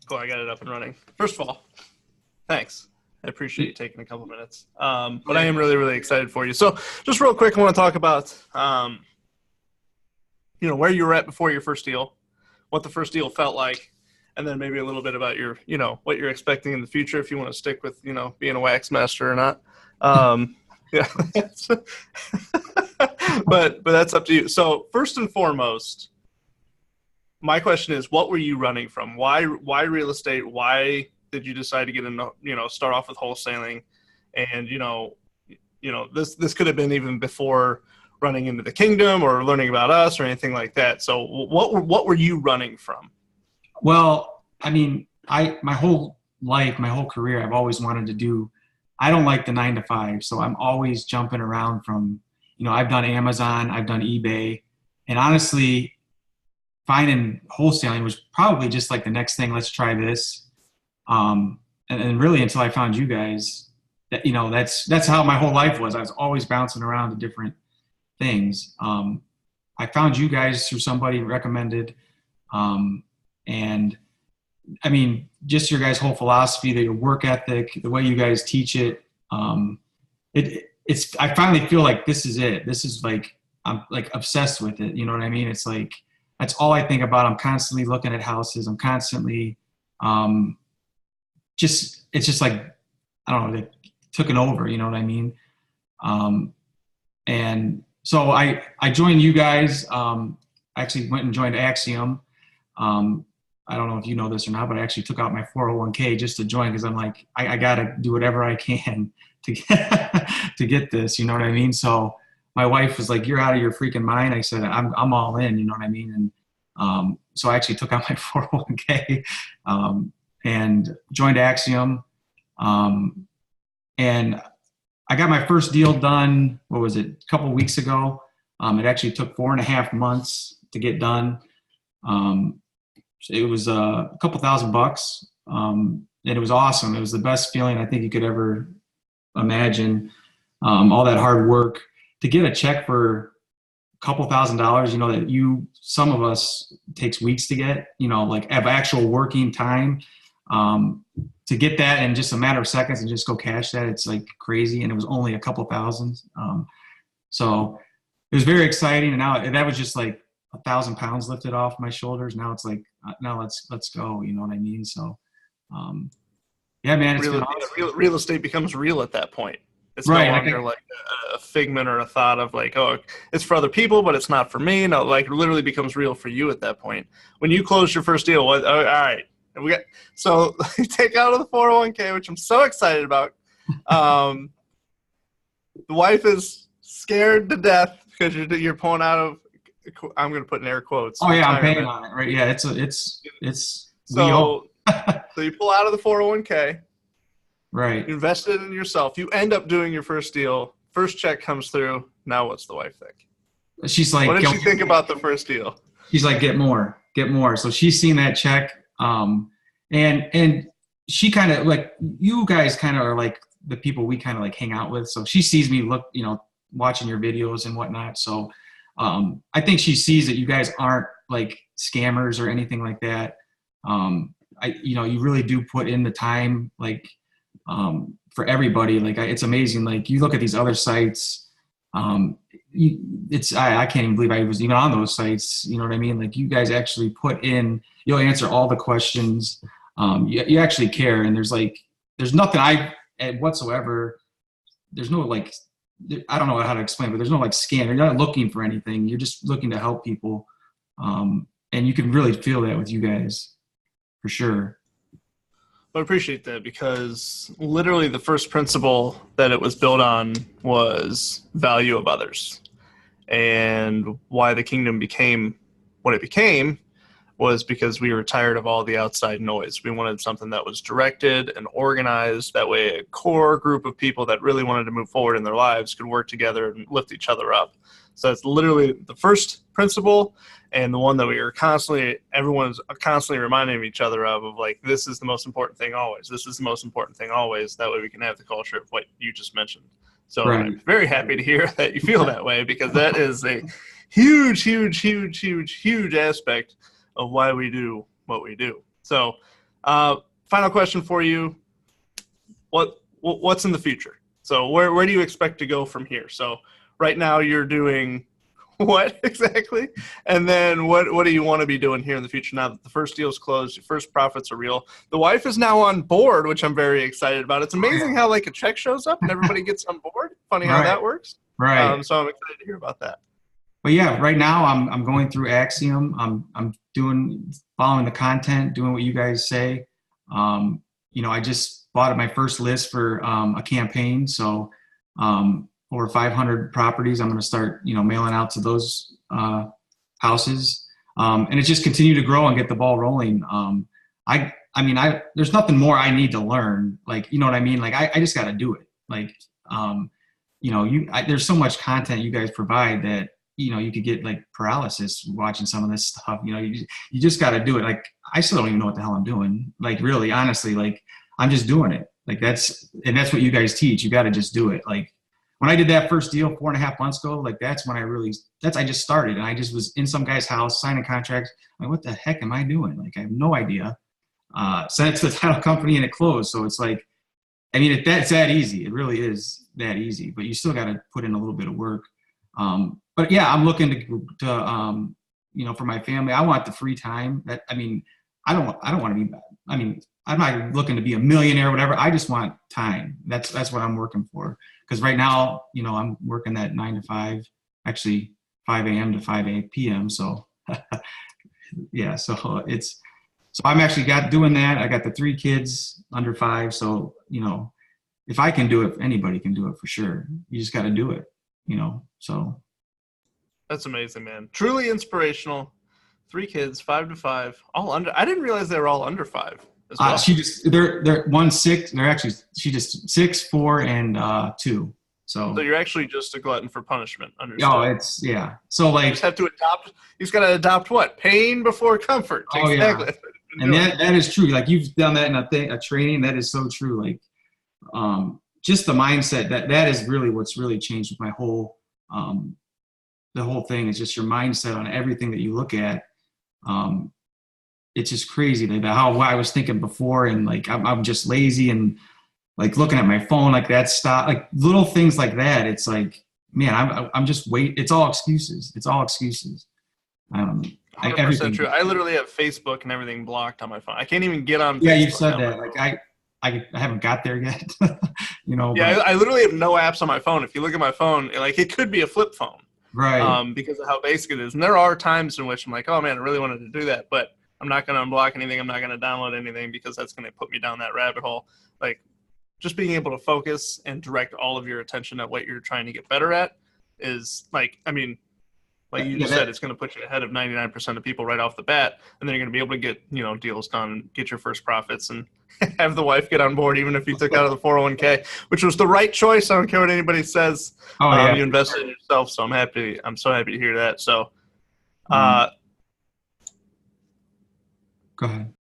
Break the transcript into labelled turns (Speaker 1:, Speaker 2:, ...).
Speaker 1: Cool, I got it up and running. First of all, thanks. I appreciate you taking a couple minutes. But I am really, really excited for you. So just real quick, I want to talk about, where you were at before your first deal, what the first deal felt like, and then maybe a little bit about your, what you're expecting in the future, if you want to stick with, being a wax master or not. Yeah. but that's up to you. So first and foremost, my question is, what were you running from? Why real estate? Why did you decide to get into, start off with wholesaling? And, this could have been even before running into the kingdom or learning about us or anything like that. So what were you running from?
Speaker 2: Well, I mean, my whole life, my whole career, I've always wanted to do, I don't like the 9 to 5. So I'm always jumping around from, I've done Amazon, I've done eBay, and honestly, finding wholesaling was probably just like the next thing. Let's try this. And really until I found you guys, that's how my whole life was. I was always bouncing around to different things. I found you guys through somebody recommended. And I mean, just your guys' whole philosophy, your work ethic, the way you guys teach it. I finally feel like this is it. This is like, I'm like obsessed with it. You know what I mean? It's like, that's all I think about. I'm constantly looking at houses. I'm constantly, it's just like, I don't know, they took it over, you know what I mean? And so I joined you guys. I actually went and joined Axiom. I don't know if you know this or not, but I actually took out my 401k just to join, because I'm like, I got to do whatever I can to get this, you know what I mean? So my wife was like, "You're out of your freaking mind." I said, I'm all in, you know what I mean? And so I actually took out my 401k and joined Axiom. And I got my first deal done, what was it, a couple of weeks ago. It actually took 4.5 months to get done. It was a couple $1,000, and it was awesome. It was the best feeling I think you could ever imagine. All that hard work to get a check for a couple $1,000, that some of us takes weeks to get, like have actual working time, to get that in just a matter of seconds and just go cash that. It's like crazy. And it was only a couple thousand. So it was very exciting. And now that was just like 1,000 pounds lifted off my shoulders. Now it's like, now let's go. You know what I mean? So, yeah, man, it's
Speaker 1: real estate becomes real at that point. It's
Speaker 2: right,
Speaker 1: no longer like a figment or a thought of like, oh, it's for other people, but it's not for me. No, like it literally becomes real for you at that point. When you close your first deal, all right, so you take out of the 401k, which I'm so excited about. The wife is scared to death because you're pulling out of, I'm going to put in air quotes.
Speaker 2: Oh yeah, I'm paying on it, right? Yeah, it's
Speaker 1: so you pull out of the 401k.
Speaker 2: Right.
Speaker 1: You invested in yourself. You end up doing your first deal. First check comes through. Now what's the wife think?
Speaker 2: She's like,
Speaker 1: what did she think about the first deal?
Speaker 2: She's like, get more. So she's seen that check. And she kind of like, you guys kind of are like the people we kind of like hang out with. So she sees me watching your videos and whatnot. So, I think she sees that you guys aren't like scammers or anything like that. You really do put in the time, like, for everybody. Like it's amazing. Like you look at these other sites, I can't even believe I was even on those sites. You know what I mean? Like you guys actually put in, you'll answer all the questions. You actually care. And there's nothing whatsoever. There's no like, I don't know how to explain, but there's no like scam. You're not looking for anything. You're just looking to help people. And you can really feel that with you guys for sure.
Speaker 1: I appreciate that, because literally the first principle that it was built on was value of others. And why the kingdom became what it became was because we were tired of all the outside noise. We wanted something that was directed and organized. That way a core group of people that really wanted to move forward in their lives could work together and lift each other up. So it's literally the first principle, and the one that everyone's constantly reminding each other of like, this is the most important thing always. This is the most important thing always. That way we can have the culture of what you just mentioned. So right. I'm very happy to hear that you feel that way, because that is a huge, huge, huge, huge, huge aspect of why we do what we do. So Final question for you. What's in the future? So where do you expect to go from here? So right now you're doing what exactly? And then what do you want to be doing here in the future now that the first deal is closed, your first profits are real? The wife is now on board, which I'm very excited about. It's amazing how like a check shows up and everybody gets on board. Funny how that works.
Speaker 2: Right.
Speaker 1: So I'm excited to hear about that.
Speaker 2: But yeah, right now I'm going through Axiom. I'm following the content, doing what you guys say. I just bought my first list for a campaign. So over 500 properties, I'm going to start, mailing out to those houses. And it just continue to grow and get the ball rolling. There's nothing more I need to learn. Like, you know what I mean? Like, I just got to do it. Like, there's so much content you guys provide that, you could get like paralysis watching some of this stuff. You just got to do it. Like, I still don't even know what the hell I'm doing. Like, really, honestly, like, I'm just doing it. Like, that's what you guys teach. You got to just do it. Like, when I did that first deal 4.5 months ago, like, that's when I just started, and I just was in some guy's house signing contracts. Like, what the heck am I doing? Like, I have no idea. Sent it to the title company and it closed. So it's like, it's that easy. It really is that easy, but you still got to put in a little bit of work. But yeah, I'm looking to for my family, I want the free time. I don't want to be, I'm not looking to be a millionaire or whatever. I just want time. That's what I'm working for. Because right now, I'm working that 9 to 5, actually 5 a.m. to 5 p.m. So yeah, so I'm actually doing that. I got the 3 kids under 5. So, if I can do it, anybody can do it for sure. You just got to do it, so.
Speaker 1: That's amazing, man. Truly inspirational. 3 kids, 5 to 5, all under. I didn't realize they were all under 5 as well.
Speaker 2: They're 1, 6. They're actually, she just 6, 4, and 2. So
Speaker 1: you're actually just a glutton for punishment. Understood.
Speaker 2: Oh, it's yeah. So like,
Speaker 1: you just have to adopt. You just got to adopt what? Pain before comfort.
Speaker 2: Oh
Speaker 1: exactly.
Speaker 2: Yeah. And that is true. Like, you've done that in a training. That is so true. Like, just the mindset that is really what's really changed with my whole. The whole thing is just your mindset on everything that you look at. It's just crazy that how I was thinking before, and like I'm just lazy and like looking at my phone like that stop, like little things like that. It's like, man, I'm just it's all excuses. It's all excuses.
Speaker 1: 100% true. I literally have Facebook and everything blocked on my phone. I can't even get on.
Speaker 2: Yeah,
Speaker 1: Facebook
Speaker 2: you said that. Like I haven't got there yet.
Speaker 1: Yeah, I literally have no apps on my phone. If you look at my phone, like, it could be a flip phone.
Speaker 2: Right.
Speaker 1: Because of how basic it is. And there are times in which I'm like, oh man, I really wanted to do that, but I'm not going to unblock anything. I'm not going to download anything because that's going to put me down that rabbit hole. Like, just being able to focus and direct all of your attention at what you're trying to get better at is like you just said, it's going to put you ahead of 99% of people right off the bat. And then you're going to be able to get, deals done, get your first profits, and have the wife get on board, even if you took out of the 401k, which was the right choice. I don't care what anybody says. You invested in yourself. So I'm so happy to hear that. So,
Speaker 2: go ahead.